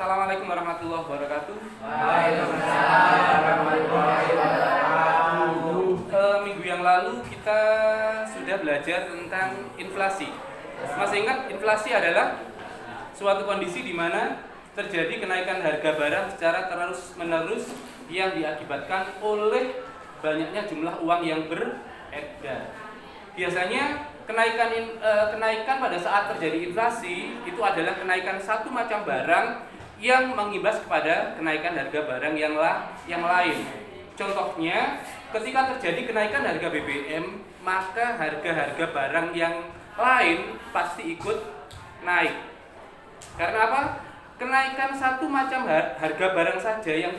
Assalamualaikum warahmatullahi wabarakatuh. Waalaikumsalam warahmatullahi wabarakatuh. Minggu yang lalu kita sudah belajar tentang inflasi. Masih ingat inflasi adalah suatu kondisi di mana terjadi kenaikan harga barang secara terus-menerus yang diakibatkan oleh banyaknya jumlah uang yang beredar. Biasanya kenaikan pada saat terjadi inflasi itu adalah kenaikan satu macam barang yang mengimbas kepada kenaikan harga barang yang lain. Contohnya, ketika terjadi kenaikan harga BBM, maka harga-harga barang yang lain pasti ikut naik. Karena apa? Kenaikan satu macam harga barang saja yang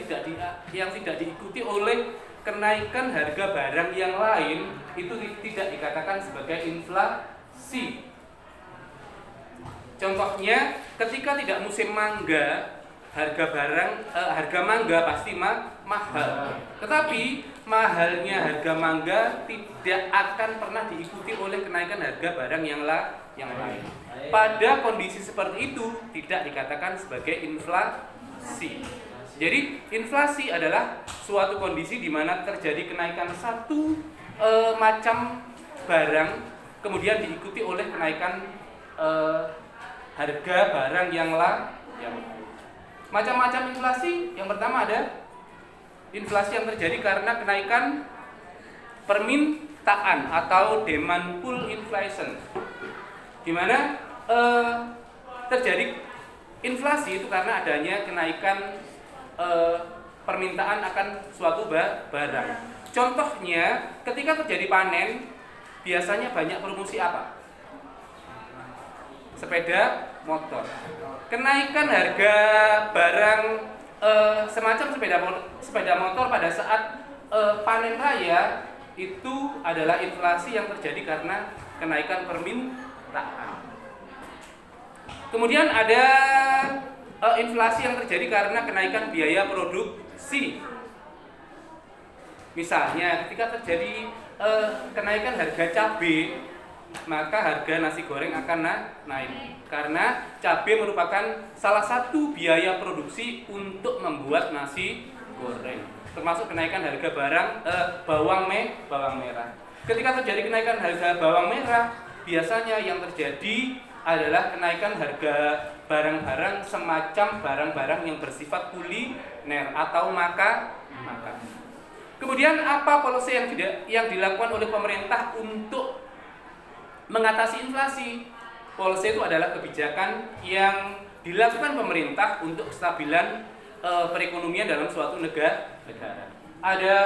tidak diikuti oleh kenaikan harga barang yang lain itu tidak dikatakan sebagai inflasi. Contohnya, ketika tidak musim mangga, harga mangga pasti mahal. Tetapi mahalnya harga mangga tidak akan pernah diikuti oleh kenaikan harga barang yang lain. Pada kondisi seperti itu tidak dikatakan sebagai inflasi. Jadi inflasi adalah suatu kondisi di mana terjadi kenaikan satu macam barang kemudian diikuti oleh kenaikan harga barang yang lain. Macam-macam inflasi, yang pertama ada inflasi yang terjadi karena kenaikan permintaan atau demand pull inflation, di mana terjadi inflasi itu karena adanya kenaikan permintaan akan suatu barang. Contohnya, ketika terjadi panen, biasanya banyak promosi apa? Sepeda motor. Kenaikan harga barang semacam sepeda motor pada saat panen raya itu adalah inflasi yang terjadi karena kenaikan permintaan. Kemudian ada inflasi yang terjadi karena kenaikan biaya produksi. Misalnya ketika terjadi kenaikan harga cabai, maka harga nasi goreng akan naik. Karena cabai merupakan salah satu biaya produksi untuk membuat nasi goreng. Termasuk kenaikan harga bawang merah. Ketika terjadi kenaikan harga bawang merah, biasanya yang terjadi adalah kenaikan harga barang-barang semacam barang-barang yang bersifat kuliner atau makan. Kemudian apa polisi yang dilakukan oleh pemerintah untuk mengatasi inflasi? Polisi itu adalah kebijakan yang dilakukan pemerintah untuk kestabilan perekonomian dalam suatu negara. Ada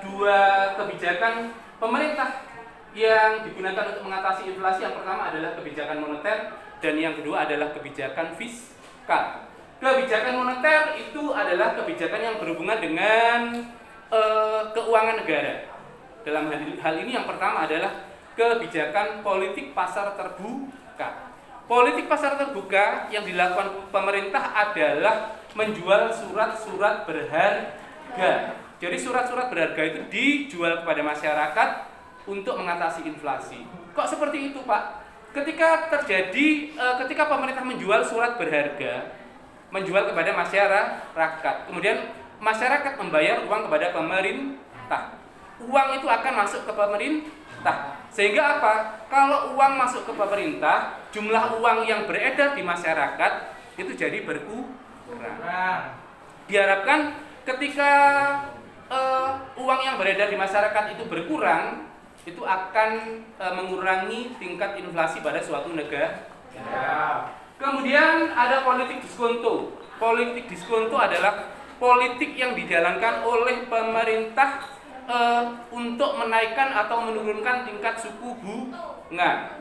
dua kebijakan pemerintah yang digunakan untuk mengatasi inflasi. Yang pertama adalah kebijakan moneter dan yang kedua adalah kebijakan fiskal. Kebijakan moneter itu adalah kebijakan yang berhubungan dengan keuangan negara. Dalam hal ini yang pertama adalah kebijakan politik pasar terbuka. Politik pasar terbuka yang dilakukan pemerintah adalah menjual surat-surat berharga. Jadi surat-surat berharga itu dijual kepada masyarakat untuk mengatasi inflasi. Kok seperti itu, Pak? Ketika pemerintah menjual surat berharga, menjual kepada masyarakat, kemudian masyarakat membayar uang kepada pemerintah. Uang itu akan masuk ke pemerintah. Sehingga apa? Kalau uang masuk ke pemerintah, jumlah uang yang beredar di masyarakat itu jadi berkurang. Diharapkan ketika uang yang beredar di masyarakat itu berkurang, itu akan mengurangi tingkat inflasi pada suatu negara. Kemudian ada politik diskonto. Politik diskonto adalah politik yang dijalankan oleh pemerintah untuk menaikkan atau menurunkan tingkat suku bunga.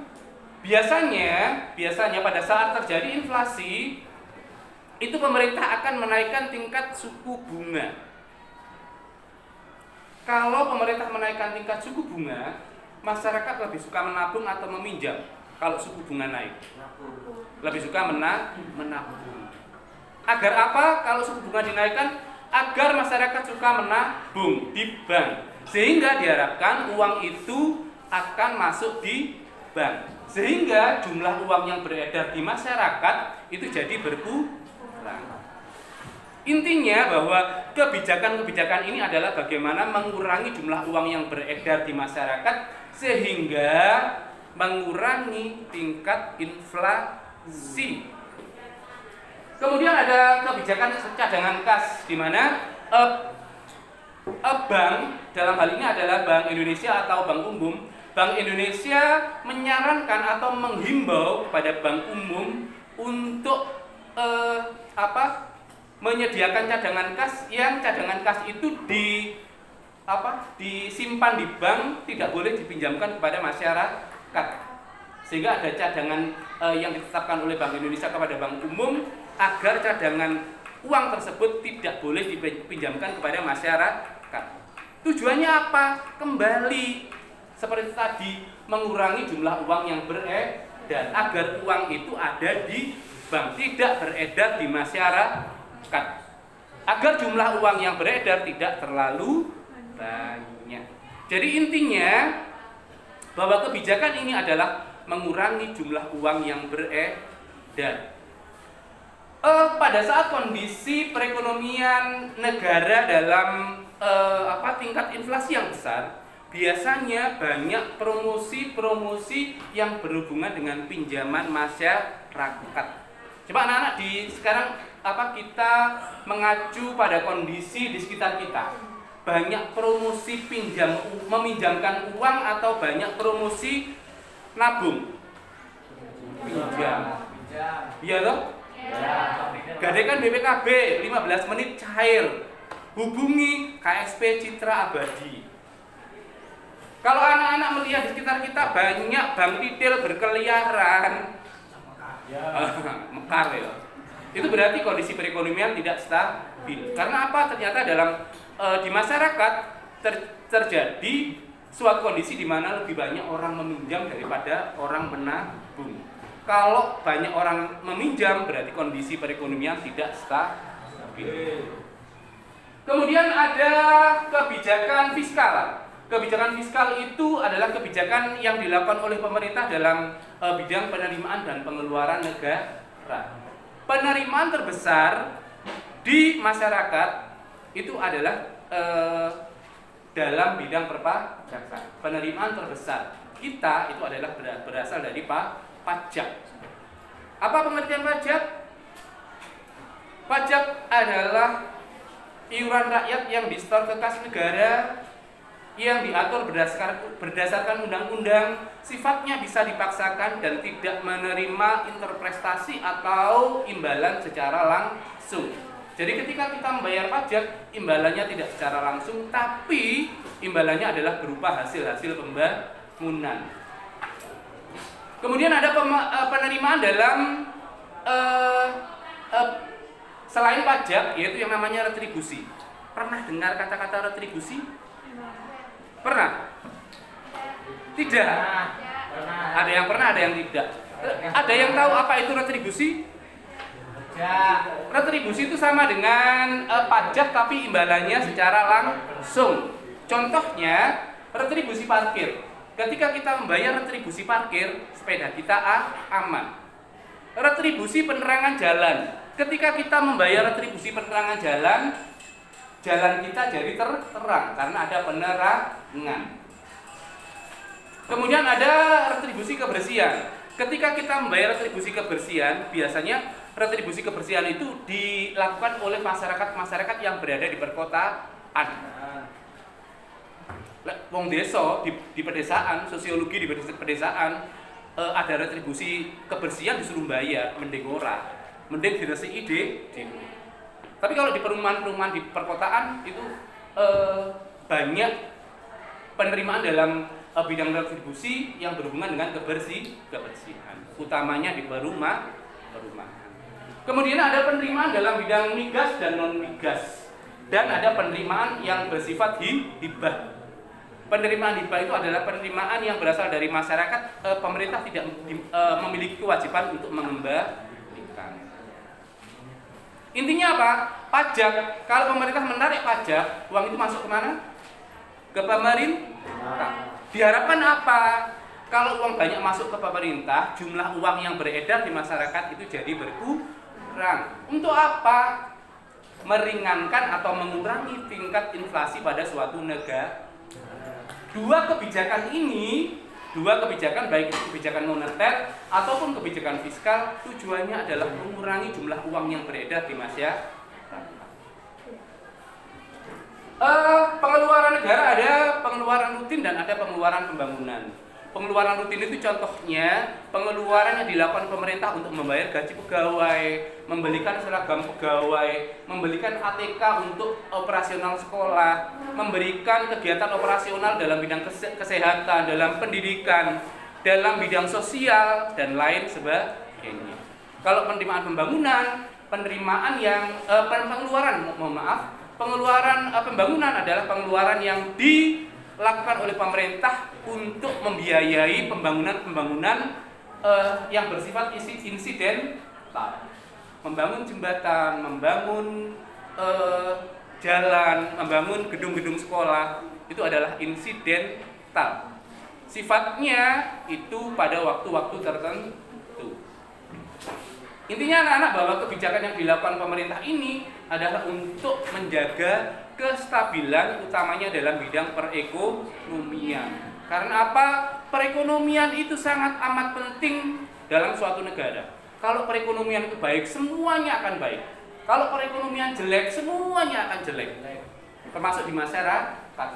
Biasanya pada saat terjadi inflasi, itu pemerintah akan menaikkan tingkat suku bunga. Kalau pemerintah menaikkan tingkat suku bunga, masyarakat lebih suka menabung atau meminjam. Kalau suku bunga naik, lebih suka menabung. Agar apa? Kalau suku bunga dinaikkan, agar masyarakat suka menabung di bank. Sehingga diharapkan uang itu akan masuk di bank. Sehingga jumlah uang yang beredar di masyarakat itu jadi berkurang. Intinya bahwa kebijakan-kebijakan ini adalah bagaimana mengurangi jumlah uang yang beredar di masyarakat sehingga mengurangi tingkat inflasi. Kemudian ada kebijakan cadangan kas di mana bank, dalam hal ini adalah Bank Indonesia atau Bank Umum. Bank Indonesia menyarankan atau menghimbau kepada bank umum untuk menyediakan cadangan kas yang cadangan kas itu disimpan di bank, tidak boleh dipinjamkan kepada masyarakat. Sehingga ada cadangan yang ditetapkan oleh Bank Indonesia kepada bank umum agar cadangan uang tersebut tidak boleh dipinjamkan kepada masyarakat. Tujuannya apa? Kembali seperti tadi, mengurangi jumlah uang yang beredar agar uang itu ada di bank, tidak beredar di masyarakat, agar jumlah uang yang beredar tidak terlalu banyak. Jadi intinya bahwa kebijakan ini adalah mengurangi jumlah uang yang beredar. Pada saat kondisi perekonomian negara dalam tingkat inflasi yang besar, biasanya banyak promosi-promosi yang berhubungan dengan pinjaman masyarakat. Coba anak-anak sekarang kita mengacu pada kondisi di sekitar kita. Banyak promosi meminjamkan uang atau banyak promosi nabung. Pinjam. Iya toh? Gadaikan BPKB 15 menit cair. Hubungi KSP Citra Abadi. Kalau anak-anak melihat di sekitar kita banyak bank titil berkeliaran, mekar ya. Itu berarti kondisi perekonomian tidak stabil. Karena apa? Ternyata di masyarakat terjadi suatu kondisi di mana lebih banyak orang meminjam daripada orang menabung. Kalau banyak orang meminjam berarti kondisi perekonomian tidak stabil. Kemudian ada kebijakan fiskal. Kebijakan fiskal itu adalah kebijakan yang dilakukan oleh pemerintah dalam bidang penerimaan dan pengeluaran negara. Penerimaan terbesar di masyarakat itu adalah dalam bidang perpajakan. Penerimaan terbesar kita itu adalah berasal dari pajak. Apa pengertian pajak? Pajak adalah iuran rakyat yang disetor ke kas negara yang diatur berdasarkan undang-undang, sifatnya bisa dipaksakan dan tidak menerima interpretasi atau imbalan secara langsung. Jadi ketika kita membayar pajak, imbalannya tidak secara langsung, tapi imbalannya adalah berupa hasil-hasil pembangunan. Kemudian ada penerimaan dalam selain pajak, yaitu yang namanya retribusi. Pernah dengar kata-kata retribusi? Pernah? Tidak? Ada yang pernah, ada yang tidak. Ada yang tahu apa itu retribusi? Retribusi itu sama dengan pajak tapi imbalannya secara langsung. Contohnya retribusi parkir. Ketika kita membayar retribusi parkir, sepeda kita aman. Retribusi penerangan jalan. Ketika kita membayar retribusi penerangan jalan, jalan kita jadi terang karena ada penerangan. Kemudian ada retribusi kebersihan. Ketika kita membayar retribusi kebersihan, biasanya retribusi kebersihan itu dilakukan oleh masyarakat yang berada di perkotaan. Wong desa di pedesaan, sosiologi di pedesaan ada retribusi kebersihan disuruh bayar, mending ora. Mending diresiki dhewe. Tapi kalau di perumahan-perumahan di perkotaan itu banyak penerimaan dalam bidang retribusi yang berhubungan dengan kebersihan, utamanya di perumahan. Kemudian ada penerimaan dalam bidang migas dan non migas, dan ada penerimaan yang bersifat hibah. Penerimaan hibah itu adalah penerimaan yang berasal dari masyarakat. Pemerintah tidak memiliki kewajiban untuk mengembalikan. Intinya apa? Pajak. Kalau pemerintah menarik pajak, uang itu masuk kemana? Ke pemerintah. Diharapkan apa? Kalau uang banyak masuk ke pemerintah, jumlah uang yang beredar di masyarakat itu jadi berkurang. dilarang. Untuk apa? Meringankan atau mengurangi tingkat inflasi pada suatu negara. Dua kebijakan baik itu kebijakan moneter ataupun kebijakan fiskal, tujuannya adalah mengurangi jumlah uang yang beredar di masyarakat. Pengeluaran negara ada pengeluaran rutin dan ada pengeluaran pembangunan. Pengeluaran rutin itu contohnya pengeluaran yang dilakukan pemerintah untuk membayar gaji pegawai, membelikan seragam pegawai, membelikan ATK untuk operasional sekolah, memberikan kegiatan operasional dalam bidang kesehatan, dalam pendidikan, dalam bidang sosial, dan lain sebagainya. Kalau penerimaan pembangunan, pengeluaran pembangunan adalah pengeluaran yang dilakukan oleh pemerintah untuk membiayai pembangunan yang bersifat insidental. Membangun jembatan, membangun jalan, membangun gedung-gedung sekolah, itu adalah insidental. Sifatnya itu pada waktu-waktu tertentu. Intinya anak-anak bahwa kebijakan yang dilakukan pemerintah ini adalah untuk menjaga kestabilan utamanya dalam bidang perekonomian. Karena apa? Perekonomian itu sangat amat penting dalam suatu negara. Kalau perekonomian itu baik, semuanya akan baik. Kalau perekonomian jelek, semuanya akan jelek. Termasuk di masyarakat.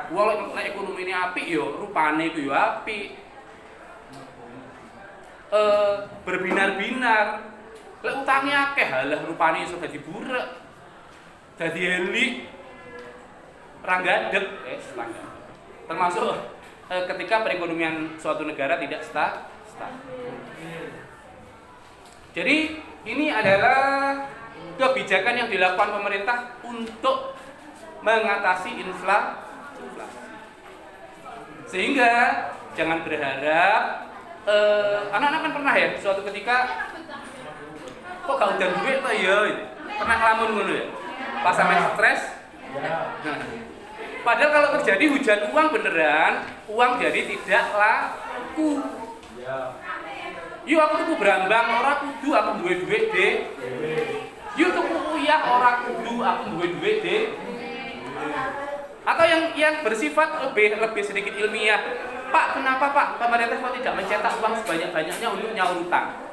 Walau ekonomi ini apik yo, rupane itu yo apik. Berbinar-binar. Lek utangnya akeh, halah rupane iso dadi burek. Dadi elik. Ranggadeg, termasuk ketika perekonomian suatu negara tidak stabil. Jadi ini adalah kebijakan yang dilakukan pemerintah untuk mengatasi inflasi. Sehingga jangan berharap anak-anak kan pernah ya suatu ketika kok gak udah duit toh ya, pernah ngelamun ngono ya. Pas sampe stres. Nah, padahal kalau terjadi hujan uang beneran, uang jadi tidak laku. Yuk aku tuku berambang, ora kudu aku duwe duit deh. Yuk tuku uyah, ora kudu aku duwe duit deh. Atau yang bersifat lebih sedikit ilmiah. Pak, kenapa Pak pemerintah kok tidak mencetak uang sebanyak-banyaknya untuk nyaur utang?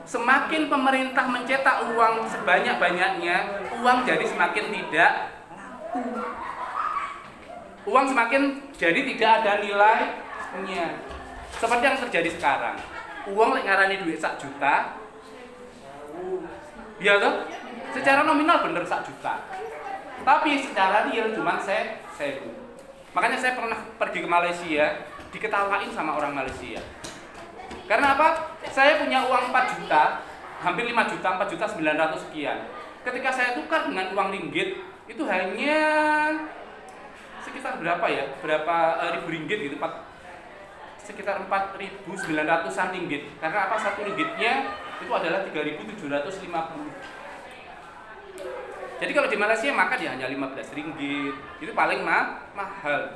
Semakin pemerintah mencetak uang sebanyak-banyaknya, uang jadi semakin tidak laku. Uang semakin jadi tidak ada nilainya. Seperti yang terjadi sekarang. Uang lek ngarani duit 1 juta. Ya toh? Secara nominal bener 1 juta. Tapi secara real cuma 1.000. Makanya saya pernah pergi ke Malaysia, diketawain sama orang Malaysia. Karena apa? Saya punya uang 4 juta, hampir 5 juta, 4 juta 900 sekian. Ketika saya tukar dengan uang ringgit, itu hanya sekitar berapa ya? Berapa ribu ringgit gitu, sekitar 4.900-an ringgit. Karena apa? 1 ringgitnya itu adalah 3.750. Jadi kalau di Malaysia makan ya hanya 15 ringgit. Itu paling mahal.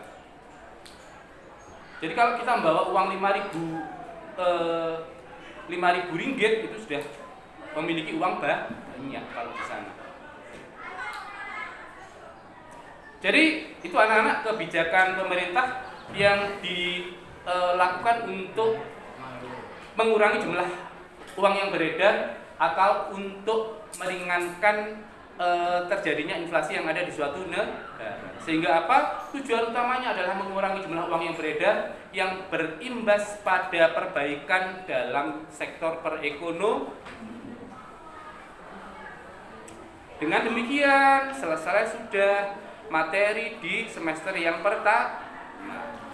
Jadi kalau kita membawa uang 5.000 ringgit itu sudah memiliki uang banyak kalau di sana. Jadi itu anak-anak kebijakan pemerintah yang dilakukan untuk mengurangi jumlah uang yang beredar atau untuk meringankan terjadinya inflasi yang ada di suatu negara. Sehingga apa? Tujuan utamanya adalah mengurangi jumlah uang yang beredar yang berimbas pada perbaikan dalam sektor perekonomian. Dengan demikian, selesai sudah materi di semester yang pertama.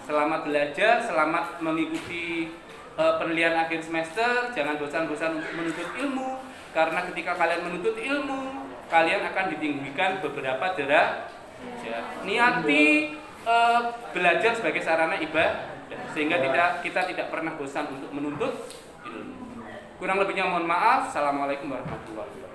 Selamat belajar, selamat mengikuti penilaian akhir semester. Jangan bosan-bosan untuk menuntut ilmu, karena ketika kalian menuntut ilmu, kalian akan ditinggikan beberapa derajat. Niati belajar sebagai sarana ibadah, sehingga kita tidak pernah bosan untuk menuntut ilmu. Kurang lebihnya mohon maaf. Assalamualaikum warahmatullahi wabarakatuh.